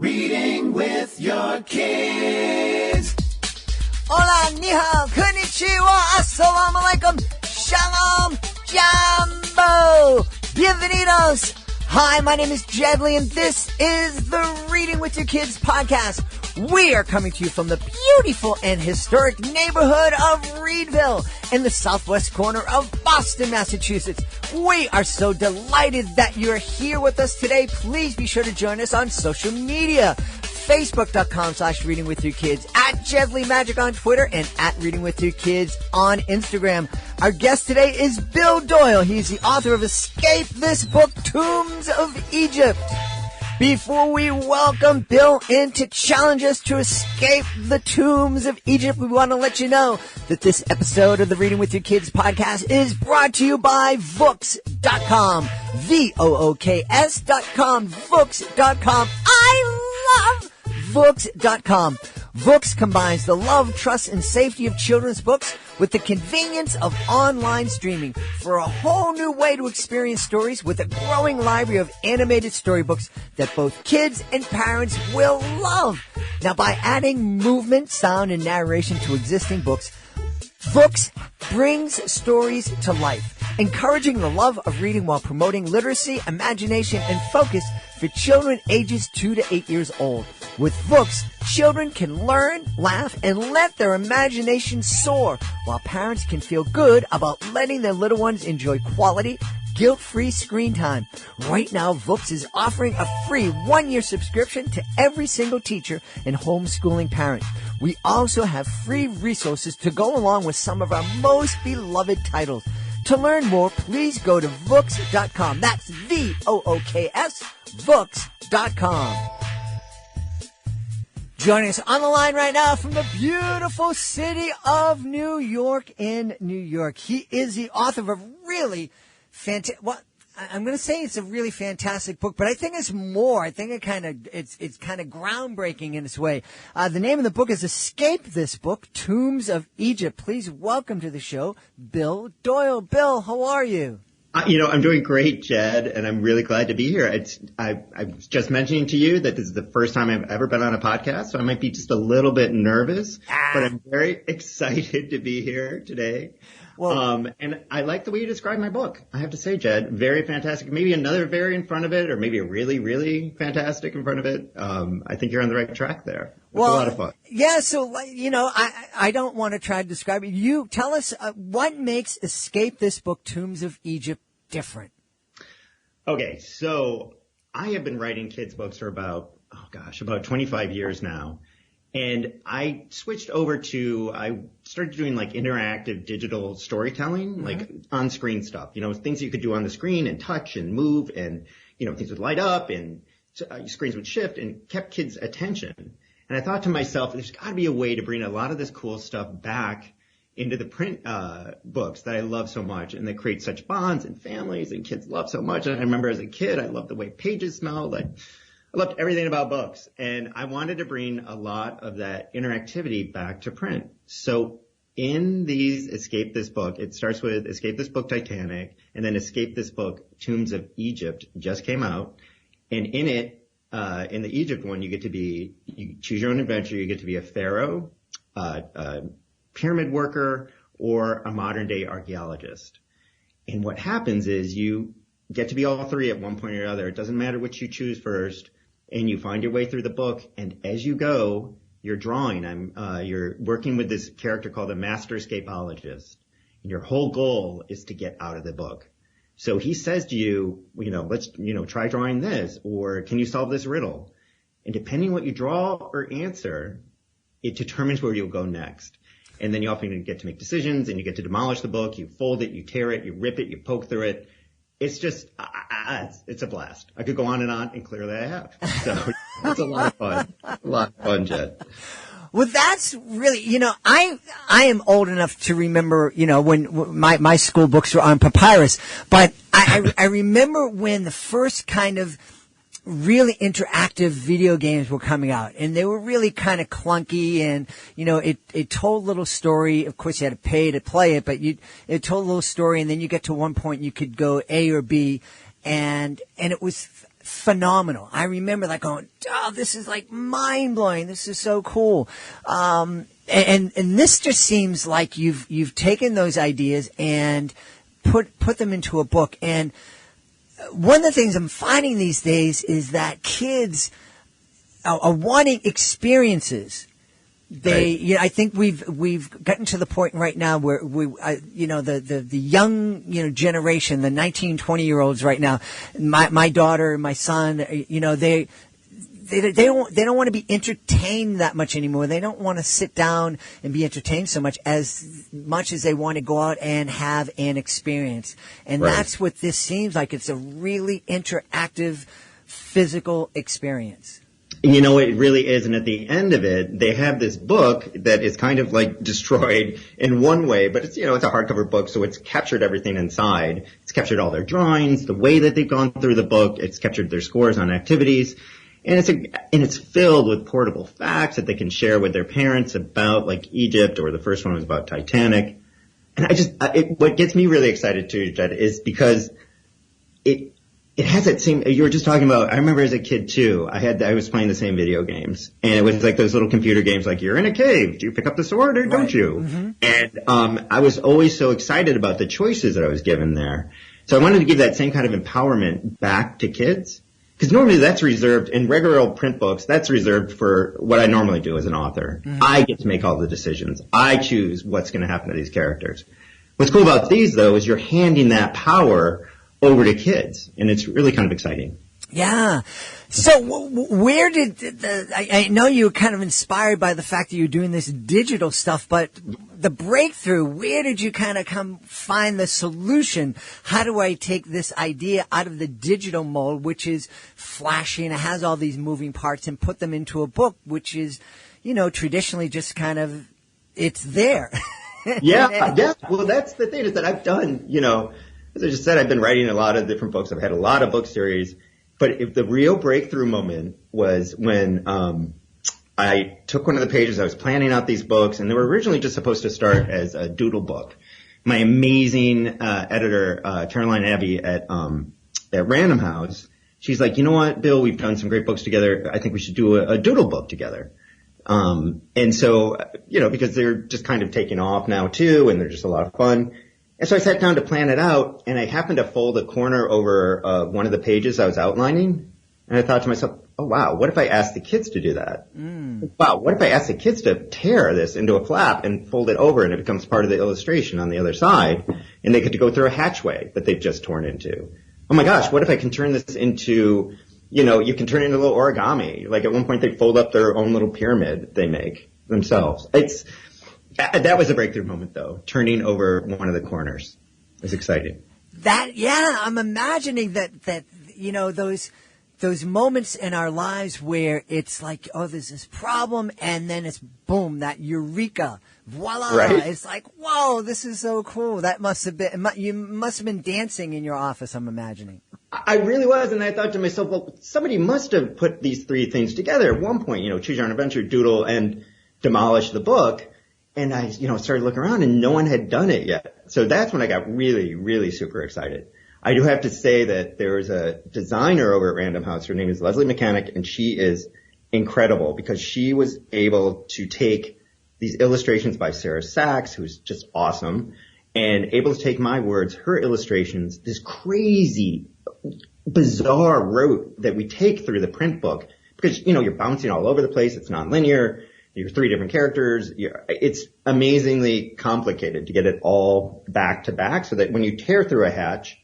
Reading with your kids. Hola, ni hao, konnichiwa, assalamu alaikum, shalom, jambo, bienvenidos. Hi, my name is Jedley, and this is the Reading with Your Kids podcast. We are coming to you from the beautiful and historic neighborhood of Reedville in the southwest corner of Boston, Massachusetts. We are so delighted that you're here with us today. Please be sure to join us on social media. Facebook.com/Reading with Your Kids, at Jedley Magic on Twitter, and at Reading with Your Kids on Instagram. Our guest today is Bill Doyle. He's the author of Escape This Book, Tombs of Egypt. Before we welcome Bill in to challenge us to escape the tombs of Egypt, we want to let you know that this episode of the Reading with Your Kids podcast is brought to you by Vooks.com. Vooks.com. Vooks.com. I love Vooks.com. Vooks combines the love, trust, and safety of children's books with the convenience of online streaming for a whole new way to experience stories with a growing library of animated storybooks that both kids and parents will love. Now, by adding movement, sound, and narration to existing books, Vooks brings stories to life, encouraging the love of reading while promoting literacy, imagination, and focus for children ages 2 to 8 years old. With Vooks, children can learn, laugh, and let their imagination soar, while parents can feel good about letting their little ones enjoy quality, guilt-free screen time. Right now, Vooks is offering a free 1-year subscription to every single teacher and homeschooling parent. We also have free resources to go along with some of our most beloved titles. To learn more, please go to Vooks.com. That's V-O-O-K-S, Vooks.com. Joining us on the line right now from the beautiful city of New York in New York. He is the author of a really fantastic, well, I'm going to say it's a really fantastic book, but I think it's more. I think it's kind of groundbreaking in its way. The name of the book is Escape This Book, Tombs of Egypt. Please welcome to the show, Bill Doyle. Bill, how are you? I'm doing great, Jed, and I'm really glad to be here. I was just mentioning to you that this is the first time I've ever been on a podcast, so I might be just a little bit nervous, but I'm very excited to be here today. Well, and I like the way you describe my book. I have to say, Jed, very fantastic. Maybe another very in front of it, or maybe a really, really fantastic in front of it. I think you're on the right track there. It's a lot of fun. Yeah, so, I don't want to try to describe it. You tell us what makes Escape This Book, Tombs of Egypt, different. Okay, so I have been writing kids' books for about 25 years now. And I switched over I started doing like interactive digital storytelling, like on-screen stuff, things you could do on the screen and touch and move and, things would light up and screens would shift and kept kids' attention. And I thought to myself, there's got to be a way to bring a lot of this cool stuff back into the print books that I love so much and that create such bonds and families and kids love so much. And I remember as a kid, I loved the way pages smelled. I loved everything about books, and I wanted to bring a lot of that interactivity back to print. So in these Escape This Book, it starts with Escape This Book Titanic, and then Escape This Book Tombs of Egypt just came out. And in it, in the Egypt one, you choose your own adventure. You get to be a pharaoh, a pyramid worker, or a modern day archaeologist. And what happens is you get to be all three at one point or another. It doesn't matter which you choose first. And you find your way through the book, and as you go, you're drawing. You're working with this character called a master escapologist, and your whole goal is to get out of the book. So he says to you, let's, try drawing this, or can you solve this riddle? And depending what you draw or answer, it determines where you'll go next. And then you often get to make decisions, and you get to demolish the book. You fold it, you tear it, you rip it, you poke through it. It's just, it's a blast. I could go on, and clearly I have. So it's a lot of fun. A lot of fun, Jed. Well, that's really, I am old enough to remember, when my school books were on papyrus, but I remember when the first kind of really interactive video games were coming out, and they were really kind of clunky, and it told a little story. Of course, you had to pay to play it, but it told a little story, and then you get to one point you could go A or B, and it was phenomenal. I remember like going, oh, this is like mind blowing. This is so cool. And this just seems like you've taken those ideas and put them into a book. And one of the things I'm finding these days is that kids are wanting experiences. I think we've gotten to the point right now where the young, generation, the 19, 20-year-olds right now, my daughter, my son, they don't want to be entertained that much anymore. They don't want to sit down and be entertained so much as they want to go out and have an experience. And that's what this seems like. It's a really interactive, physical experience. It really is. And at the end of it, they have this book that is kind of like destroyed in one way, but it's a hardcover book. So it's captured everything inside. It's captured all their drawings, the way that they've gone through the book. It's captured their scores on activities. And it's filled with portable facts that they can share with their parents about like Egypt, or the first one was about Titanic. And what gets me really excited too, Jed, is because it has that same, you were just talking about, I remember as a kid too, I was playing the same video games, and it was like those little computer games like, you're in a cave, do you pick up the sword or don't you? Mm-hmm. And I was always so excited about the choices that I was given there. So I wanted to give that same kind of empowerment back to kids, because normally that's reserved, in regular old print books, that's reserved for what I normally do as an author. Mm-hmm. I get to make all the decisions. I choose what's going to happen to these characters. What's cool about these though is you're handing that power over to kids, and it's really kind of exciting. Yeah. So where did I know you were kind of inspired by the fact that you're doing this digital stuff, but the breakthrough, where did you kind of find the solution? How do I take this idea out of the digital mold, which is flashy and it has all these moving parts, and put them into a book, which is, traditionally just kind of, it's there. Yeah. Well, that's the thing, is that I've done, as I just said, I've been writing a lot of different books. I've had a lot of book series. But if the real breakthrough moment was when I took one of the pages, I was planning out these books, and they were originally just supposed to start as a doodle book. My amazing editor, Caroline Abbey at Random House, she's like, you know what, Bill, we've done some great books together. I think we should do a doodle book together. And so, because they're just kind of taking off now too, and they're just a lot of fun. And so I sat down to plan it out, and I happened to fold a corner over one of the pages I was outlining, and I thought to myself, oh wow, what if I asked the kids to do that? Wow, what if I asked the kids to tear this into a flap and fold it over, and it becomes part of the illustration on the other side, and they get to go through a hatchway that they've just torn into. Oh my gosh, what if I can turn this into, you can turn it into a little origami. Like at one point they fold up their own little pyramid they make themselves. That was a breakthrough moment, though. Turning over one of the corners was exciting. I'm imagining that those moments in our lives where it's like, oh, there's this problem, and then it's boom, that eureka, voila! Right? It's like, whoa, this is so cool. That must have been, you must have been dancing in your office, I'm imagining. I really was, and I thought to myself, well, somebody must have put these three things together at one point. Choose Your Own Adventure, Doodle, and Demolish the book. And I, started looking around, and no one had done it yet. So that's when I got really, really super excited. I do have to say that there was a designer over at Random House. Her name is Leslie Mechanic, and she is incredible because she was able to take these illustrations by Sarah Sachs, who's just awesome, and able to take my words, her illustrations, this crazy, bizarre route that we take through the print book. Because, you're bouncing all over the place. It's nonlinear. You're three different characters. It's amazingly complicated to get it all back to back so that when you tear through a hatch,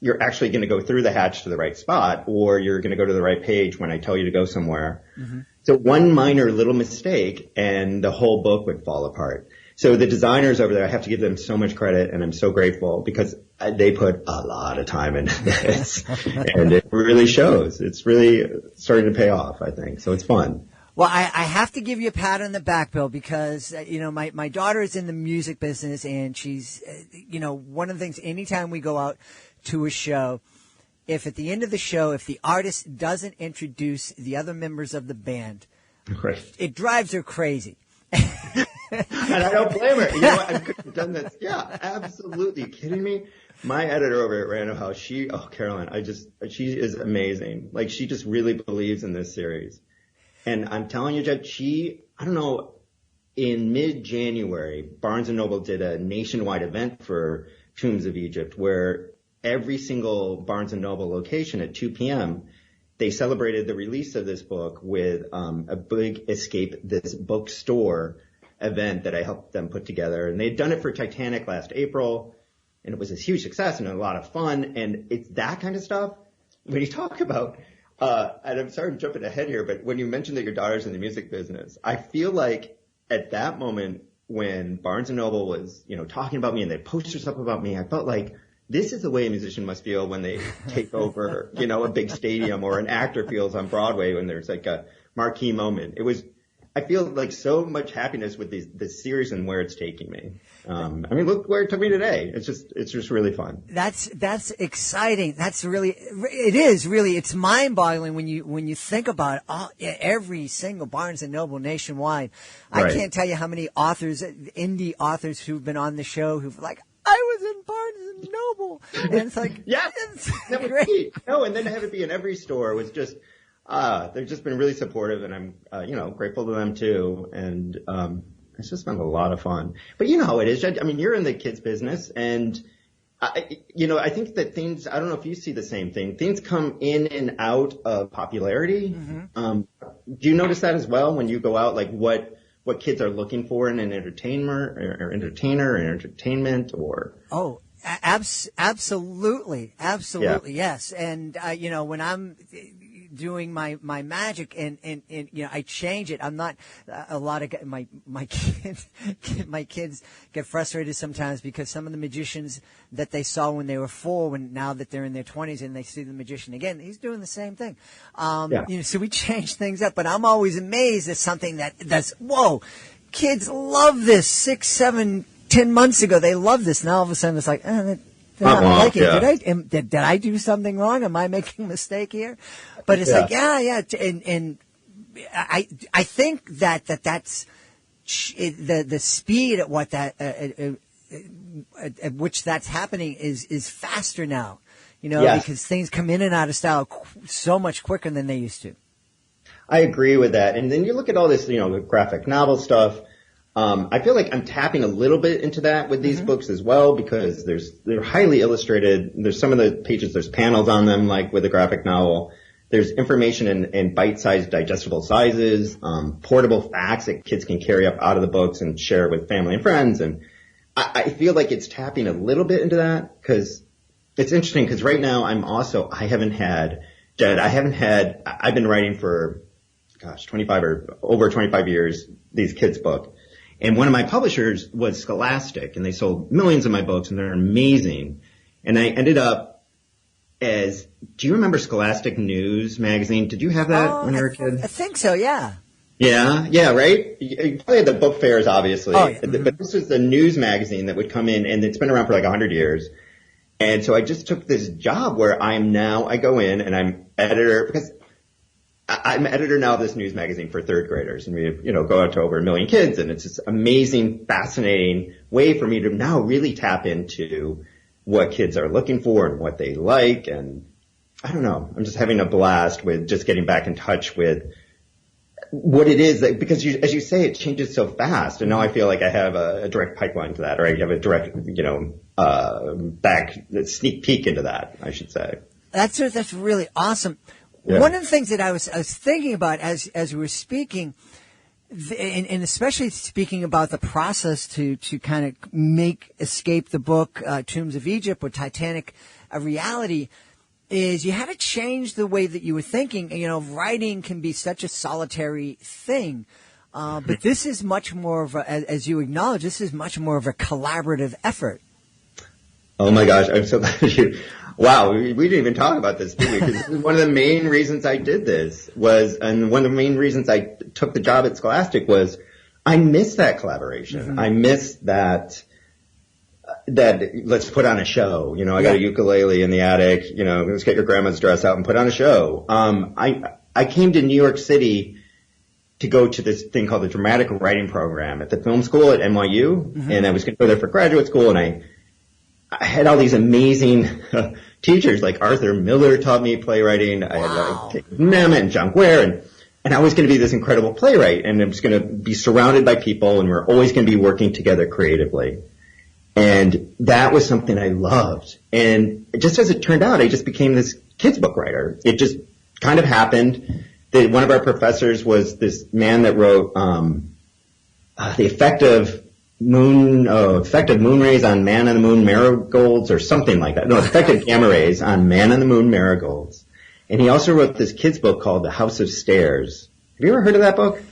you're actually going to go through the hatch to the right spot, or you're going to go to the right page when I tell you to go somewhere. Mm-hmm. So one minor little mistake and the whole book would fall apart. So the designers over there, I have to give them so much credit, and I'm so grateful because they put a lot of time into this, and it really shows. It's really starting to pay off, I think. So it's fun. Well, I have to give you a pat on the back, Bill, because, my daughter is in the music business, and she's, one of the things, anytime we go out to a show, if at the end of the show, if the artist doesn't introduce the other members of the band, right, it drives her crazy. And I don't blame her. You know what? I could have done this. Yeah, absolutely. You kidding me? My editor over at Random House, Caroline, she is amazing. Like, she just really believes in this series. And I'm telling you, Jed, I don't know, in mid-January, Barnes & Noble did a nationwide event for Tombs of Egypt where every single Barnes & Noble location at 2 p.m., they celebrated the release of this book with a big Escape This Bookstore event that I helped them put together. And they'd done it for Titanic last April, and it was a huge success and a lot of fun. And it's that kind of stuff. When you talk about, and I'm sorry I'm jumping ahead here, but when you mentioned that your daughter's in the music business, I feel like at that moment when Barnes & Noble was, talking about me and they had posters up about me, I felt like this is the way a musician must feel when they take over, a big stadium, or an actor feels on Broadway when there's like a marquee moment. I feel like so much happiness with this series and where it's taking me. Look where it took me today. It's just really fun. That's exciting. It's mind-boggling when you think about every single Barnes & Noble nationwide. Right. I can't tell you how many authors, indie authors who've been on the show who've like, I was in Barnes & Noble. And it's like, yes, that was great. No, and then to have it be in every store was just, they've just been really supportive, and I'm, grateful to them too. And, it's just been a lot of fun. But you know how it is. You're in the kids business, and I think that things, I don't know if you see the same thing. Things come in and out of popularity. Mm-hmm. Do you notice that as well when you go out, like what kids are looking for in an entertainer or entertainment or? Oh, absolutely. Absolutely. Yeah. Yes. And, when I'm doing my magic and I change it. I'm not a lot of my kids get frustrated sometimes because some of the magicians that they saw when they were 4, now that they're in their 20s and they see the magician again, he's doing the same thing. So we change things up, but I'm always amazed at something that's whoa, kids love this 6, 7, 10 months ago. They love this. Now all of a sudden it's like, they're not liking it. Did I do something wrong? Am I making a mistake here? But it's like, and I think that's the speed at what that at which that's happening is faster now, because things come in and out of style so much quicker than they used to. I agree with that. And then you look at all this, graphic novel stuff. I feel like I'm tapping a little bit into that with these books as well, because they're highly illustrated. There's some of the pages, there's panels on them, like with a graphic novel. There's information in bite-sized, digestible sizes, portable facts that kids can carry up out of the books and share with family and friends. And I feel like it's tapping a little bit into that, because it's interesting, because right now I've been writing for, 25 or over 25 years, these kids' book. And one of my publishers was Scholastic, and they sold millions of my books, and they're amazing. And I ended up do you remember Scholastic News magazine? Did you have that when you were a kid? I think so, yeah. Yeah, right? You probably had the book fairs, obviously. Oh, yeah. But this was the news magazine that would come in, and it's been around for like 100 years. And so I just took this job where I go in and I'm editor, because I'm editor now of this news magazine for third graders, and we, go out to over 1 million kids, and it's this amazing, fascinating way for me to now really tap into what kids are looking for and what they like. And I don't know, I'm just having a blast with just getting back in touch with what it is that, because as you say, it changes so fast. And now I feel like I have a direct pipeline to that, or I have a direct, sneak peek into that, I should say. That's really awesome. Yeah. One of the things that I was thinking about as we were speaking, and especially speaking about the process to kind of make Escape the book, Tombs of Egypt, or Titanic a reality, is you had to change the way that you were thinking. Writing can be such a solitary thing, but this is much more of as you acknowledge, this is much more of a collaborative effort. Oh my gosh, I'm so glad you. Wow, we didn't even talk about this, did we? Because one of the main reasons I did this and one of the main reasons I took the job at Scholastic was I miss that collaboration. Mm-hmm. I miss that let's put on a show. I got a ukulele in the attic, let's get your grandma's dress out and put on a show. I came to New York City to go to this thing called the dramatic writing program at the film school at NYU. And I was going to go there for graduate school, and I had all these amazing teachers, like Arthur Miller taught me playwriting. I had like Mehmet and John Guare, and I was going to be this incredible playwright, and I was going to be surrounded by people, and we're always going to be working together creatively. And that was something I loved. And just as it turned out, I just became this kids book writer. It just kind of happened that one of our professors was this man that wrote the effect of moon rays on man on the moon marigolds, or something like that. No, effect of gamma rays on man on the moon marigolds. And he also wrote this kids book called The House of Stairs. Have you ever heard of that book?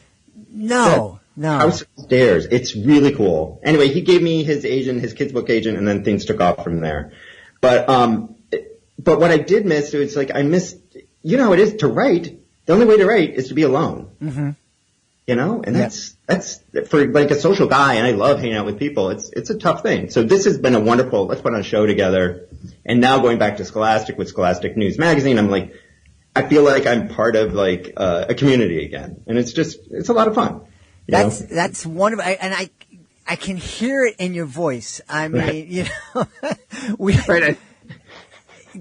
No. House of Stairs. It's really cool. Anyway, he gave me his kids book agent, and then things took off from there. But what I did miss, it's like I missed, you know how it is to write. The only way to write is to be alone. You know, and that's for like a social guy, and I love hanging out with people. It's a tough thing. So this has been a wonderful, let's put on a show together. And now going back to Scholastic with Scholastic News Magazine, I'm like, I feel like I'm part of like a community again. And it's a lot of fun. That's wonderful. And I can hear it in your voice. I mean,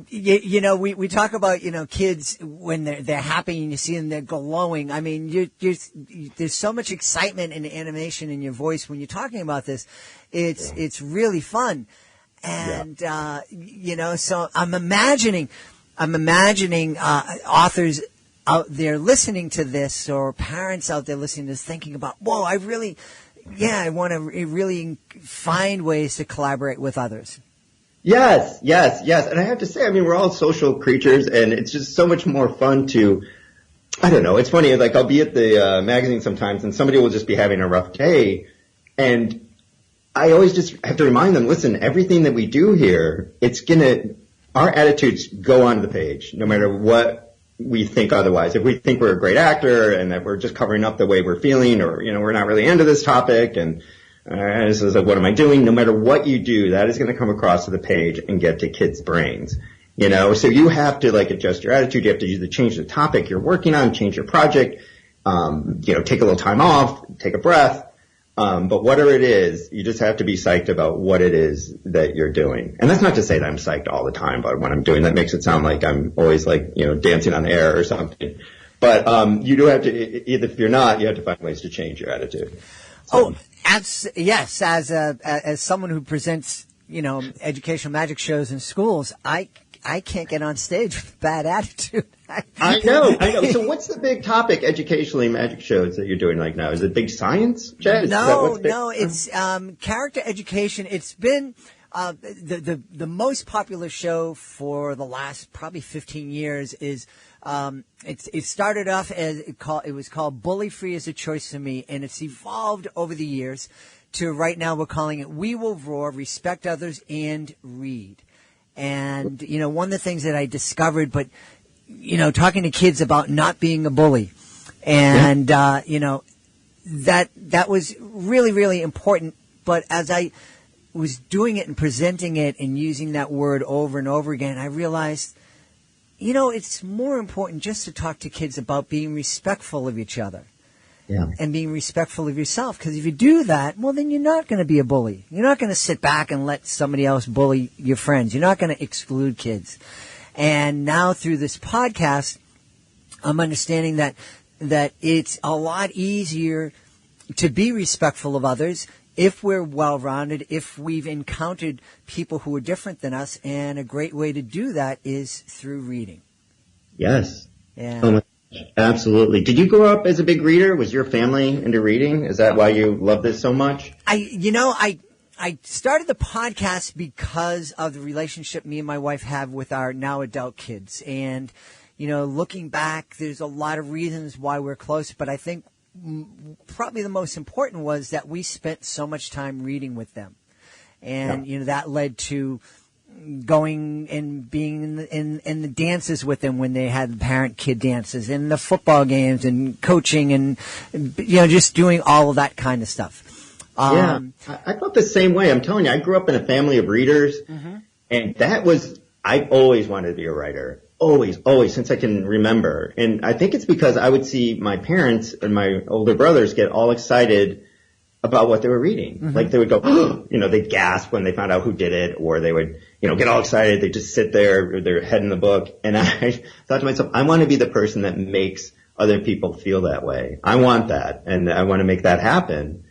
you know, we talk about, you know, kids when they're happy and you see them, they're glowing. I mean, there's so much excitement and animation in your voice when you're talking about this. It's really fun. And, you know, so I'm imagining authors out there listening to this, or parents out there listening to this, thinking about, whoa, I want to really find ways to collaborate with others. Yes. And I have to say, I mean, we're all social creatures, and it's just so much more fun to, I don't know, it's funny, like I'll be at the magazine sometimes, and somebody will just be having a rough day, and I always just have to remind them, listen, everything that we do here, our attitudes go onto the page, no matter what we think otherwise. If we think we're a great actor and that we're just covering up the way we're feeling, or, you know, we're not really into this topic, and this is like, what am I doing? No matter what you do, that is going to come across to the page and get to kids' brains. You know, so you have to like adjust your attitude. You have to either change the topic you're working on, change your project, you know, take a little time off, take a breath. But whatever it is, you just have to be psyched about what it is that you're doing. And that's not to say that I'm psyched all the time about what I'm doing. That makes it sound like I'm always like, you know, dancing on the air or something. But you do have to, either if you're not, you have to find ways to change your attitude. So. Yes. As someone who presents, you know, educational magic shows in schools, I can't get on stage with a bad attitude. I know. So what's the big topic educationally magic shows that you're doing right now? Is it big science, Chad? No, it's character education. It's been the most popular show for the last probably 15 years is it started off as it was called Bully Free is a Choice to Me, and it's evolved over the years to right now we're calling it We Will Roar, Respect Others, and Read. And, you know, one of the things that I discovered, but, you know, talking to kids about not being a bully, and, you know, that was really, really important. But as I was doing it and presenting it and using that word over and over again, I realized, you know, it's more important just to talk to kids about being respectful of each other. Yeah. And being respectful of yourself. Because if you do that, well, then you're not going to be a bully. You're not going to sit back and let somebody else bully your friends. You're not going to exclude kids. And now through this podcast, I'm understanding that it's a lot easier to be respectful of others if we're well-rounded, if we've encountered people who are different than us. And a great way to do that is through reading. Yes. Yeah. Oh, absolutely. Did you grow up as a big reader? Was your family into reading? Is that why you love this so much? I started the podcast because of the relationship me and my wife have with our now adult kids. And, you know, looking back, there's a lot of reasons why we're close, but I think probably the most important was that we spent so much time reading with them. And, you know, that led to going and being in the dances with them when they had the parent-kid dances, and the football games and coaching and, you know, just doing all of that kind of stuff. I felt the same way. I'm telling you, I grew up in a family of readers, and I always wanted to be a writer. always, since I can remember. And I think it's because I would see my parents and my older brothers get all excited about what they were reading. Mm-hmm. Like they would go, they'd gasp when they found out who did it, or they would, get all excited. They'd just sit there with their head in the book. And I thought to myself, I want to be the person that makes other people feel that way. I want that, and I want to make that happen.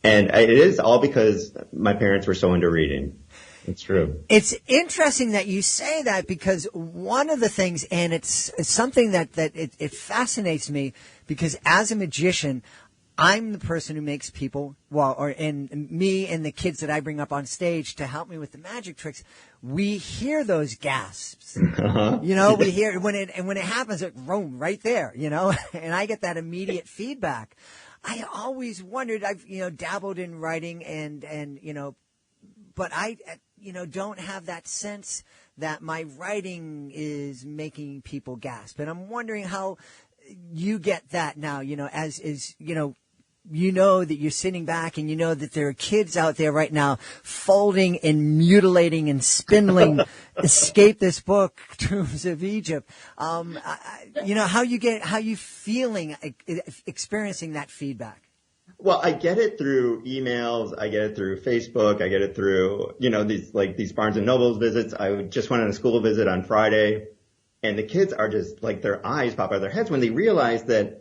And it is all because my parents were so into reading. It's true. It's interesting that you say that, because one of the things, and it's something that it fascinates me, because as a magician, I'm the person who makes people, and me and the kids that I bring up on stage to help me with the magic tricks, we hear those gasps. Uh-huh. We hear when it happens, it right there, and I get that immediate feedback. I always wondered, I've, dabbled in writing and, but I, don't have that sense that my writing is making people gasp. And I'm wondering how you get that now, as is, that you're sitting back and that there are kids out there right now folding and mutilating and spindling Escape This Book, Tombs of Egypt. How you feeling experiencing that feedback? Well, I get it through emails. I get it through Facebook. I get it through, these Barnes and Nobles visits. I just went on a school visit on Friday, and the kids are just like, their eyes pop out of their heads when they realize that.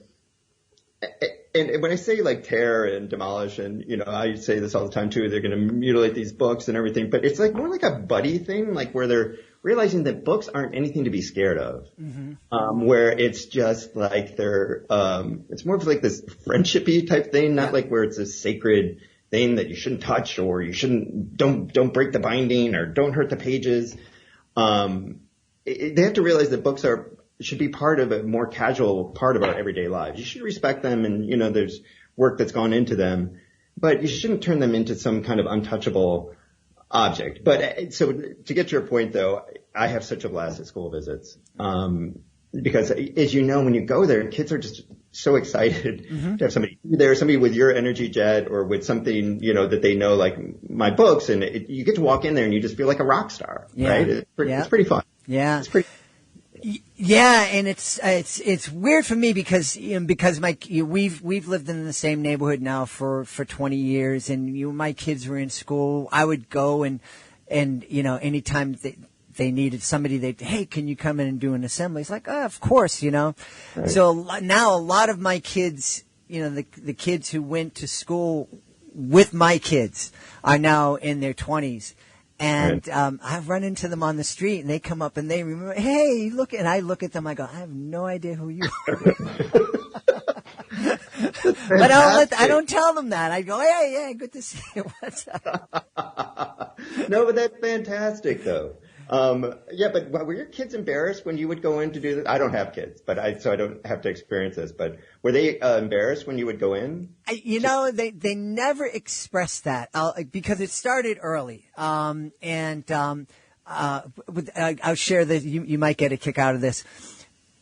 And when I say like tear and demolish, and I say this all the time too, they're going to mutilate these books and everything, but it's like more like a buddy thing, like where they're realizing that books aren't anything to be scared of. Mm-hmm. Where it's just like it's more of like this friendshipy type thing, not like where it's a sacred thing that you shouldn't touch, or you don't break the binding, or don't hurt the pages. They have to realize that books should be part of a more casual part of our everyday lives. You should respect them, and there's work that's gone into them, but you shouldn't turn them into some kind of untouchable object. But so to get to your point, though, I have such a blast at school visits, because as when you go there, kids are just so excited mm-hmm. to have somebody there, somebody with your energy jet, or with something that they know, like my books, and you get to walk in there and you just feel like a rock star, right? It's pretty fun. Yeah. It's pretty. Yeah, and it's weird for me because we've lived in the same neighborhood now for 20 years, and my kids were in school. I would go and anytime they needed somebody, hey, can you come in and do an assembly? It's like, oh, of course, Right. So now a lot of my kids, the kids who went to school with my kids are now in their 20s. And I've run into them on the street, and they come up and they remember, hey, look, and I look at them, I go, I have no idea who you are. But I don't tell them that. I go, hey, yeah, good to see you. What's up? No, but that's fantastic, though. But were your kids embarrassed when you would go in to do this? I don't have kids, so I don't have to experience this, but were they embarrassed when you would go in? They never expressed that, because it started early. I'll share this. You might get a kick out of this.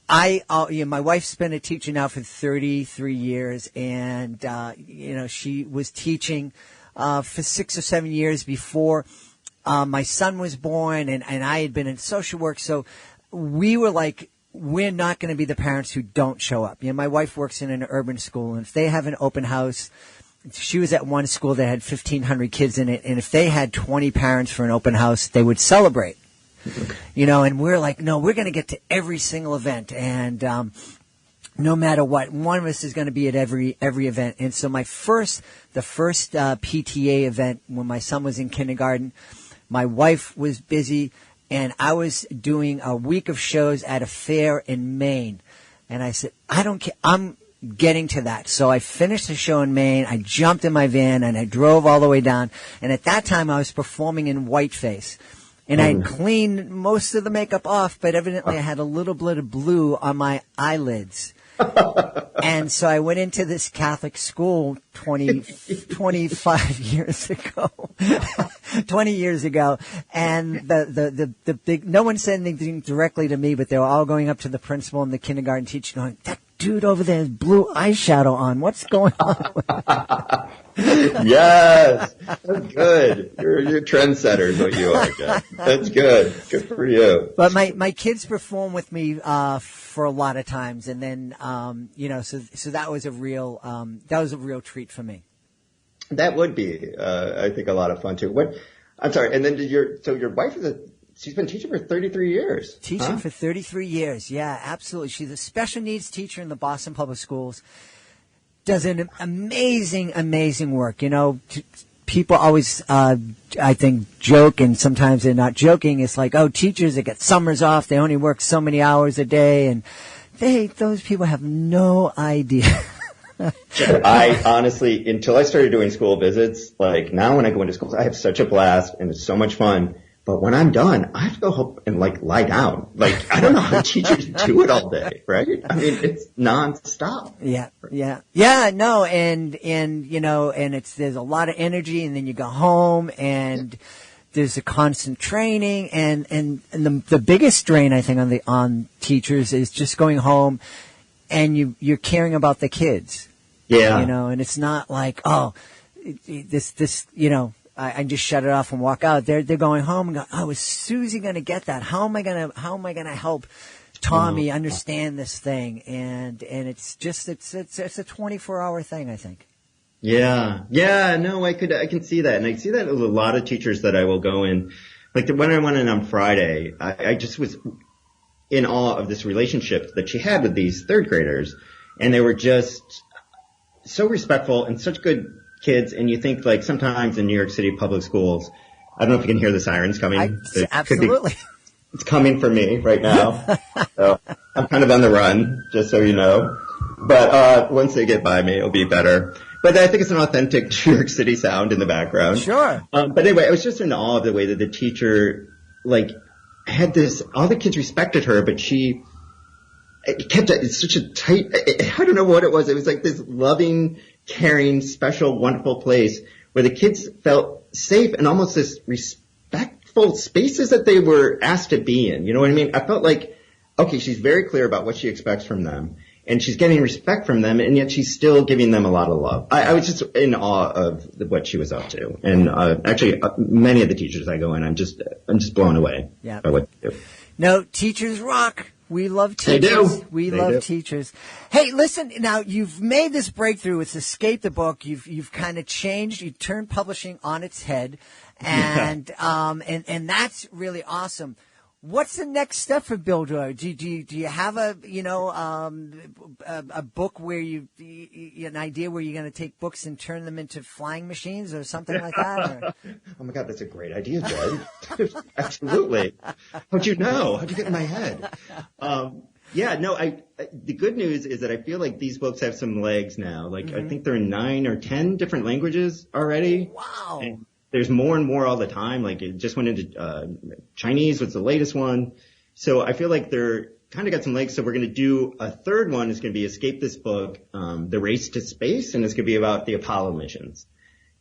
My wife's been a teacher now for 33 years, and, she was teaching, for 6 or 7 years before my son was born, and I had been in social work, so we were like, we're not going to be the parents who don't show up. My wife works in an urban school, and if they have an open house, she was at one school that had 1,500 kids in it, and if they had 20 parents for an open house, they would celebrate. And we're like, no, we're going to get to every single event, and no matter what, one of us is going to be at every event. And so the first PTA event when my son was in kindergarten, my wife was busy, and I was doing a week of shows at a fair in Maine. And I said, I don't care. I'm getting to that. So I finished the show in Maine. I jumped in my van, and I drove all the way down. And at that time, I was performing in whiteface. And I had cleaned most of the makeup off, but evidently I had a little bit of blue on my eyelids. And so I went into this Catholic school 25 years ago, 20 years ago. And the big, no one said anything directly to me, but they were all going up to the principal and the kindergarten teacher going, dude over there has blue eyeshadow on. What's going on? Yes, that's good. You're a trendsetter is what you are, Jeff. That's good. Good for you. But my kids perform with me for a lot of times, and then so that was a real treat for me. That would be, I think, a lot of fun too. I'm sorry. And then your wife she's been teaching for 33 years. Teaching for 33 years. Yeah, absolutely. She's a special needs teacher in the Boston Public Schools. Does an amazing work. People always, I think, joke, and sometimes they're not joking. It's like, teachers that get summers off, they only work so many hours a day, and those people have no idea. I honestly, until I started doing school visits, like now when I go into schools, I have such a blast and it's so much fun. But when I'm done, I have to go home and lie down. I don't know how teachers do it all day, right? I mean, it's nonstop. Yeah. No, and there's a lot of energy, and then you go home, and there's a constant training, and the biggest strain I think on teachers is just going home, and you're caring about the kids. Yeah. And it's not like, I just shut it off and walk out. They're going home and go, is Susie going to get that? How am I going to help Tommy understand this thing? And it's just, it's a 24-hour thing, I think. Yeah. Yeah. No, I can see that. And I see that with a lot of teachers that I will go in. When I went in on Friday, I just was in awe of this relationship that she had with these third graders. And they were just so respectful and such good kids. And you think sometimes in New York City public schools, I don't know if you can hear the sirens coming. Absolutely. It's coming for me right now. So I'm kind of on the run, just so you know. But once they get by me, it'll be better. But I think it's an authentic New York City sound in the background. Sure. But anyway, I was just in awe of the way that the teacher, had this, all the kids respected her, but she kept it's such a tight, I don't know what it was. It was like this loving, caring, special, wonderful place where the kids felt safe and almost this respectful spaces that they were asked to be in. You know what I mean? I felt like, okay, she's very clear about what she expects from them, and she's getting respect from them, and yet she's still giving them a lot of love. I was just in awe of what she was up to. And actually, many of the teachers I go in, I'm just blown away by what they do. No, teachers rock. We love teachers. They do. We love teachers. Hey, listen, now you've made this breakthrough. It's Escape the Book. You've kind of changed. You turned publishing on its head, and that's really awesome. What's the next step for Bill Doyle? Do you have a book where an idea where you're going to take books and turn them into flying machines or something like that? Or? Oh my God, that's a great idea, Jed. Absolutely. How'd you know? How'd you get in my head? The good news is that I feel like these books have some legs now. I think they're in 9 or 10 different languages already. Wow. And there's more and more all the time. It just went into Chinese was the latest one. So I feel like they're kind of got some legs. So we're going to do a third one. It's going to be Escape This Book, The Race to Space, and it's going to be about the Apollo missions.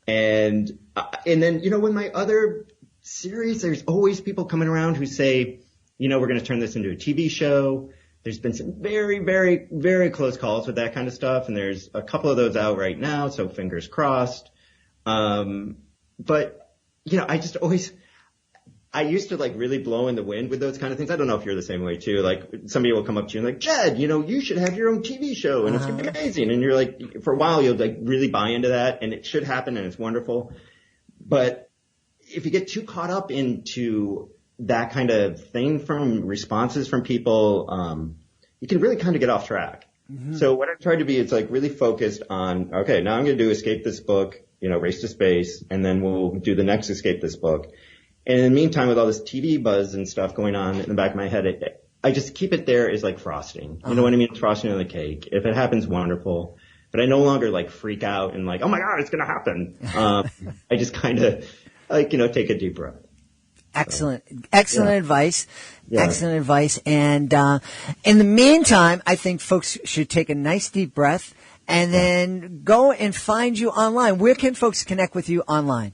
And then, with my other series, there's always people coming around who say, we're going to turn this into a TV show. There's been some very, very, very close calls with that kind of stuff. And there's a couple of those out right now. So fingers crossed. But, I used to really blow in the wind with those kind of things. I don't know if you're the same way too. Somebody will come up to you and Jed, you should have your own TV show and it's going to be amazing. And you're for a while, you'll really buy into that and it should happen and it's wonderful. But if you get too caught up into that kind of thing from responses from people, you can really kind of get off track. Mm-hmm. So what I've tried to be is really focused on, okay, now I'm going to do Escape This Book, Race to Space, and then we'll do the next Escape This Book. And in the meantime, with all this TV buzz and stuff going on in the back of my head, I just keep it there as frosting. You know what I mean? It's frosting on the cake. If it happens, wonderful. But I no longer freak out and oh my God, it's going to happen. I just kind of take a deep breath. Excellent advice. Yeah. Excellent advice. And in the meantime, I think folks should take a nice deep breath and then go and find you online. Where can folks connect with you online?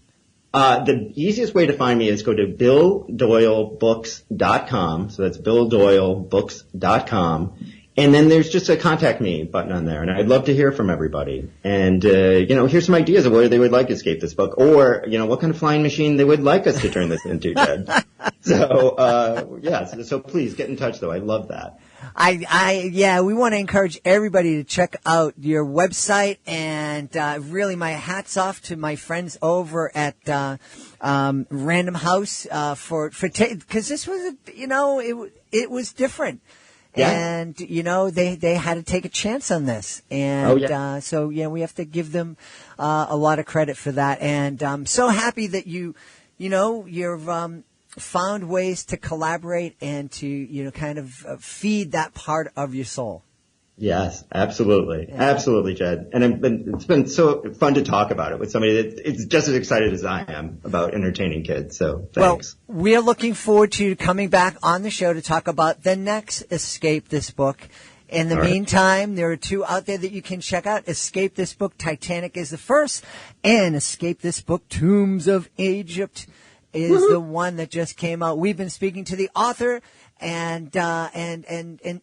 The easiest way to find me is go to BillDoyleBooks.com. So that's BillDoyleBooks.com. And then there's just a contact me button on there, and I'd love to hear from everybody. And, here's some ideas of what they would like to escape this book, or, what kind of flying machine they would like us to turn this into, Jed. So please get in touch, though. I love that. We want to encourage everybody to check out your website, and really my hat's off to my friends over at Random House because this was it was different. Yeah. And, they had to take a chance on this. And, we have to give them, a lot of credit for that. And I'm so happy that you've, found ways to collaborate and to, kind of feed that part of your soul. Yes, absolutely. Yeah. Absolutely, Jed. And it's been so fun to talk about it with somebody that is just as excited as I am about entertaining kids. So thanks. Well, we're looking forward to you coming back on the show to talk about the next Escape This Book. In the meantime, there are two out there that you can check out. Escape This Book, Titanic is the first, and Escape This Book, Tombs of Egypt is the one that just came out. We've been speaking to the author and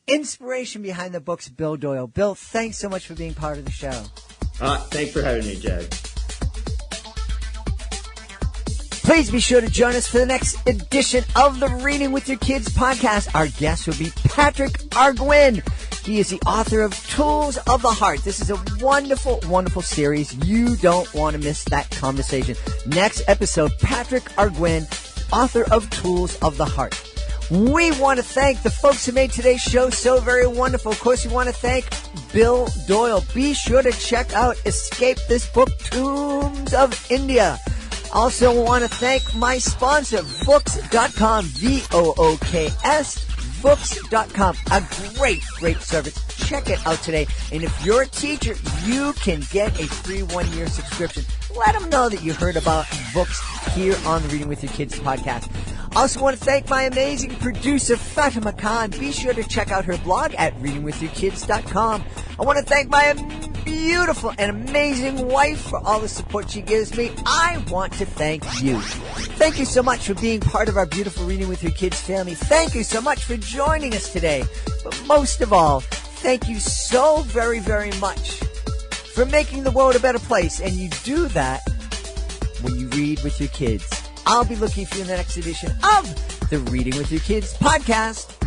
inspiration behind the books, Bill Doyle. Bill, thanks so much for being part of the show. Thanks for having me, Jed. Please be sure to join us for the next edition of the Reading with Your Kids podcast. Our guest will be Patrick Arguin. He is the author of Tools of the Heart. This is a wonderful, wonderful series. You don't want to miss that conversation. Next episode, Patrick Arguin, author of Tools of the Heart. We want to thank the folks who made today's show so very wonderful. Of course, we want to thank Bill Doyle. Be sure to check out Escape This Book, Tombs of India. Also want to thank my sponsor, Books.com, VOOKS, Books.com. A great, great service. Check it out today. And if you're a teacher, you can get a free 1-year subscription. Let them know that you heard about books here on the Reading with Your Kids podcast. Also want to thank my amazing producer, Fatima Khan. Be sure to check out her blog at readingwithyourkids.com. I want to thank my beautiful and amazing wife for all the support she gives me. I want to thank you. Thank you so much for being part of our beautiful Reading with Your Kids family. Thank you so much for joining us today. But most of all, thank you so very, very much for making the world a better place. And you do that when you read with your kids. I'll be looking for you in the next edition of the Reading with Your Kids podcast.